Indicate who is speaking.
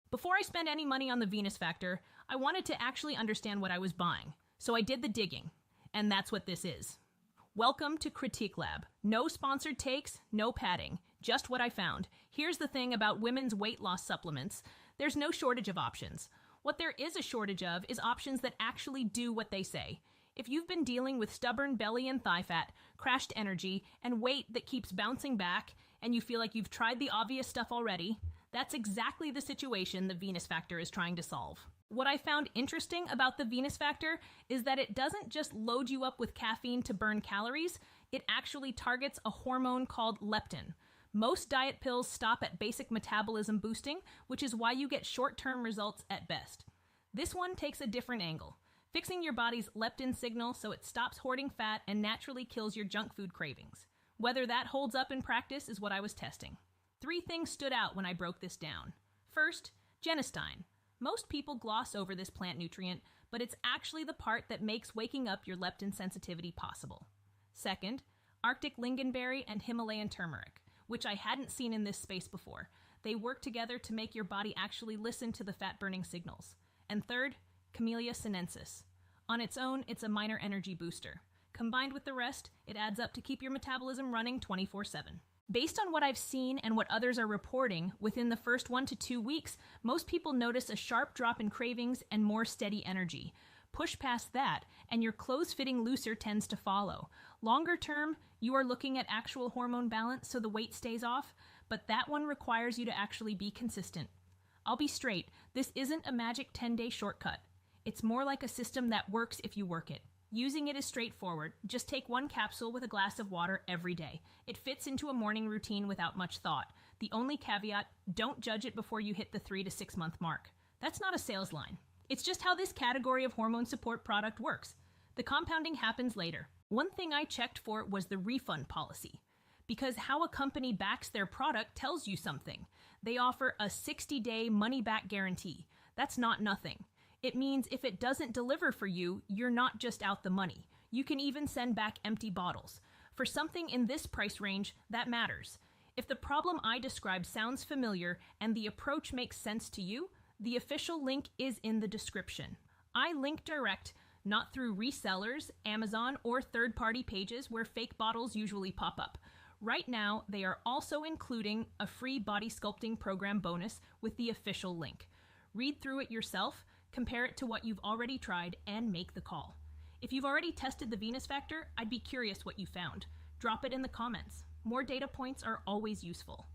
Speaker 1: Before I spent any money on the Venus Factor, I wanted to actually understand what I was buying. So I did the digging, and that's what this is. Welcome to Critique Lab. No sponsored takes, no padding, just what I found. Here's the thing about women's weight loss supplements. There's no shortage of options. What there is a shortage of is options that actually do what they say. If you've been dealing with stubborn belly and thigh fat, crashed energy, and weight that keeps bouncing back, and you feel like you've tried the obvious stuff already, that's exactly the situation the Venus Factor is trying to solve. What I found interesting about the Venus Factor is that it doesn't just load you up with caffeine to burn calories, it actually targets a hormone called leptin. Most diet pills stop at basic metabolism boosting, which is why you get short-term results at best. This one takes a different angle, fixing your body's leptin signal so it stops hoarding fat and naturally kills your junk food cravings. Whether that holds up in practice is what I was testing. 3 things stood out when I broke this down. First, genistein. Most people gloss over this plant nutrient, but it's actually the part that makes waking up your leptin sensitivity possible. Second, Arctic lingonberry and Himalayan turmeric, which I hadn't seen in this space before. They work together to make your body actually listen to the fat-burning signals. And third, Camellia sinensis. On its own, it's a minor energy booster. Combined with the rest, it adds up to keep your metabolism running 24/7. Based on what I've seen and what others are reporting, within the first 1 to 2 weeks, most people notice a sharp drop in cravings and more steady energy. Push past that, and your clothes fitting looser tends to follow. Longer term, you are looking at actual hormone balance so the weight stays off, but that one requires you to actually be consistent. I'll be straight, this isn't a magic 10-day shortcut. It's more like a system that works if you work it. Using it is straightforward. Just take 1 capsule with a glass of water every day. It fits into a morning routine without much thought. The only caveat, don't judge it before you hit the 3 to 6 month mark. That's not a sales line. It's just how this category of hormone support product works. The compounding happens later. One thing I checked for was the refund policy, because how a company backs their product tells you something. They offer a 60-day money-back guarantee. That's not nothing. It means if it doesn't deliver for you, you're not just out the money. You can even send back empty bottles. For something in this price range, that matters. If the problem I described sounds familiar and the approach makes sense to you, the official link is in the description. I link direct, not through resellers, Amazon, or third-party pages where fake bottles usually pop up. Right now, they are also including a free body sculpting program bonus with the official link. Read through it yourself, compare it to what you've already tried, and make the call. If you've already tested the Venus Factor, I'd be curious what you found. Drop it in the comments. More data points are always useful.